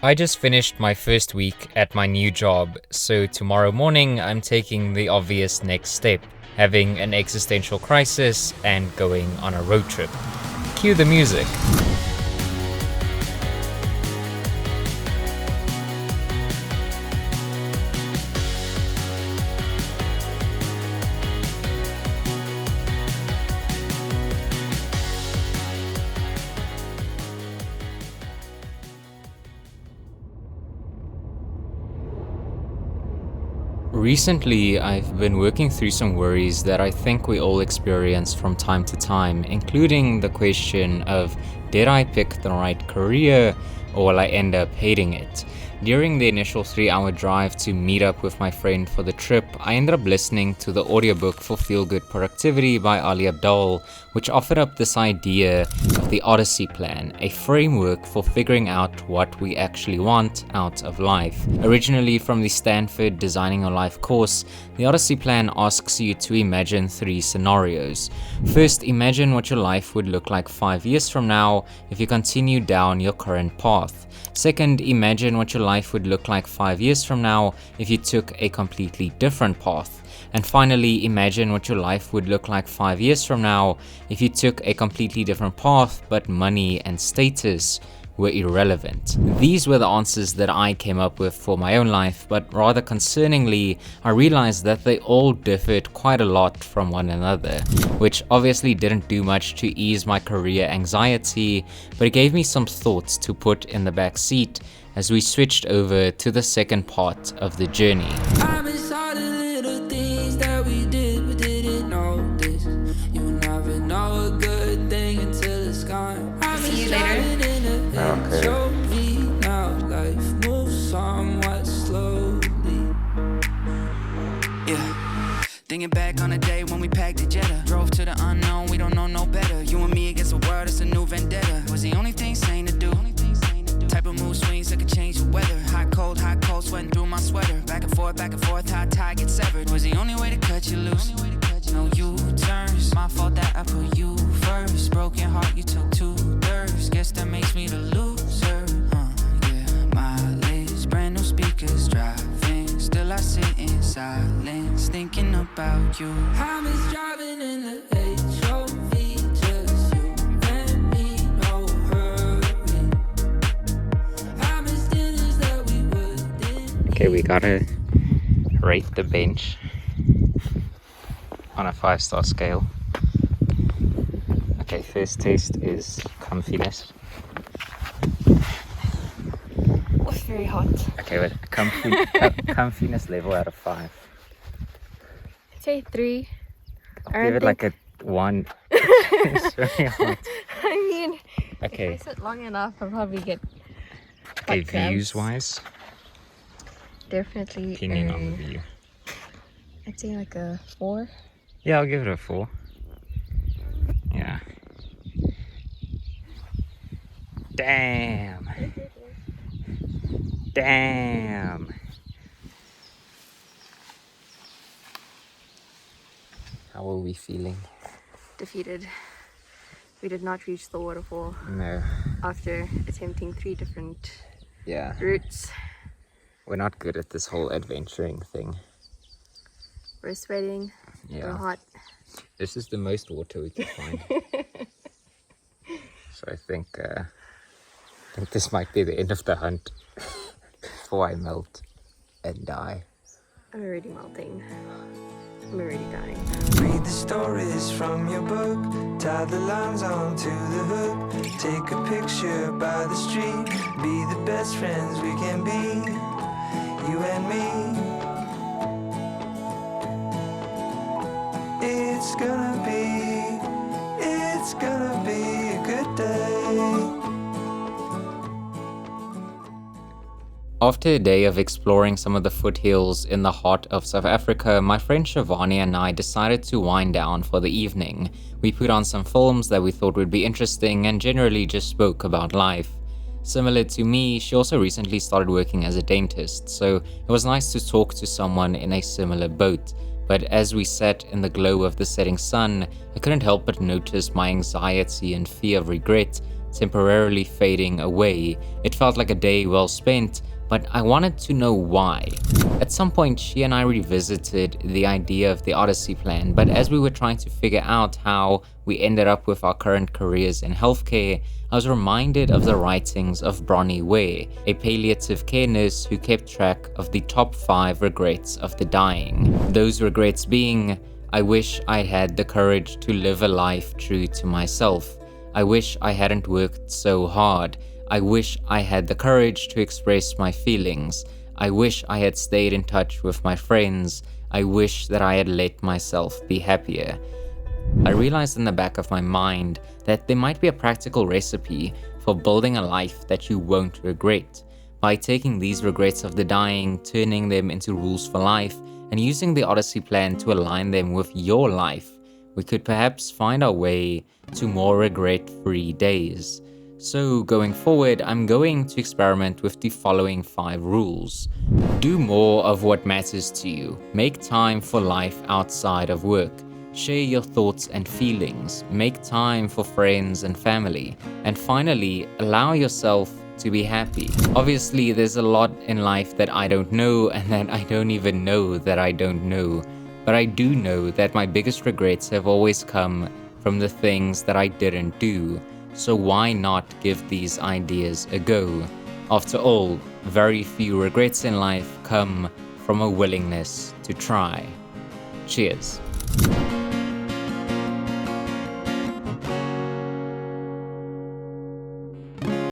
I just finished my first week at my new job, so tomorrow morning I'm taking the obvious next step, having an existential crisis and going on a road trip. Cue the music. Recently, I've been working through some worries that I think we all experience from time to time, including the question of, did I pick the right career or will I end up hating it? During the initial 3-hour drive to meet up with my friend for the trip, I ended up listening to the audiobook for Feel Good Productivity by Ali Abdaal, which offered up this idea of the Odyssey plan, a framework for figuring out what we actually want out of life. Originally from the Stanford Designing Your Life course, the Odyssey plan asks you to imagine 3 scenarios. First, imagine what your life would look like 5 years from now if you continue down your current path. Second, imagine what your life would look like 5 years from now if you took a completely different path. And finally, imagine what your life would look like 5 years from now if you took a completely different path, but money and status were irrelevant. These were the answers that I came up with for my own life, but rather concerningly, I realized that they all differed quite a lot from one another, which obviously didn't do much to ease my career anxiety, but it gave me some thoughts to put in the back seat as we switched over to the second part of the journey. I miss all the little things that we did, but didn't notice. You never know a good thing until it's gone. See you later. Okay. Show me now, life moves somewhat slowly. Yeah. Thinking back on the day when we packed the Jetta, drove to the unknown, we don't know no better. You and me against the world, it's a new vendetta. Was the only thing sane to do. Type of mood swings that could change the weather. Hot, cold, sweating through my sweater. Back and forth, how tie gets severed. Was the only way to cut you loose. No U-turns, my fault that I put you first. Broken heart, you took 2/3. Guess that makes me the loser. Yeah, mileage, brand new speakers driving. Still I sit in silence, thinking about you. I miss driving in the HOV, just you and me, no hurry. I miss dinners that we wouldn't. Okay, we gotta rate the bench on a 5-star scale. Okay, first taste is comfiness. Was very hot. Okay, wait, comfiness level out of 5. I'd say 3. I'll give it like a 1. It's very hot. I mean, Okay. if I sit long enough, I'll probably get Okay, hot cramps. views wise, Definitely. opinion on the view. I'd say like a 4. Yeah, I'll give it a 4. Yeah. Damn. Damn. How are we feeling? Defeated. We did not reach the waterfall No. after attempting 3 different Yeah. routes. We're not good at this whole adventuring thing. We're sweating. We're Yeah. hot. This is the most water we could find. So I think this might be the end of the hunt before I melt and die. I'm already melting. I'm already dying. Read the stories from your book, tie the lines onto the hook, take a picture by the street, be the best friends we can be, you and me. It's gonna be a good day. After a day of exploring some of the foothills in the heart of South Africa, my friend Shivani and I decided to wind down for the evening. We put on some films that we thought would be interesting and generally just spoke about life. Similar to me, she also recently started working as a dentist, so it was nice to talk to someone in a similar boat. But as we sat in the glow of the setting sun, I couldn't help but notice my anxiety and fear of regret temporarily fading away. It felt like a day well spent, but I wanted to know why. At some point, she and I revisited the idea of the Odyssey plan, but as we were trying to figure out how we ended up with our current careers in healthcare, I was reminded of the writings of Bronnie Ware, a palliative care nurse who kept track of the top 5 regrets of the dying. Those regrets being, I wish I had the courage to live a life true to myself. I wish I hadn't worked so hard. I wish I had the courage to express my feelings. I wish I had stayed in touch with my friends. I wish that I had let myself be happier. I realized in the back of my mind that there might be a practical recipe for building a life that you won't regret. By taking these regrets of the dying, turning them into rules for life, and using the Odyssey plan to align them with your life, we could perhaps find our way to more regret-free days. So going forward, I'm going to experiment with the following 5 rules. Do more of what matters to you. Make time for life outside of work. Share your thoughts and feelings. Make time for friends and family. And finally, allow yourself to be happy. Obviously, there's a lot in life that I don't know and that I don't even know that I don't know. But I do know that my biggest regrets have always come from the things that I didn't do. So why not give these ideas a go? After all, very few regrets in life come from a willingness to try. Cheers.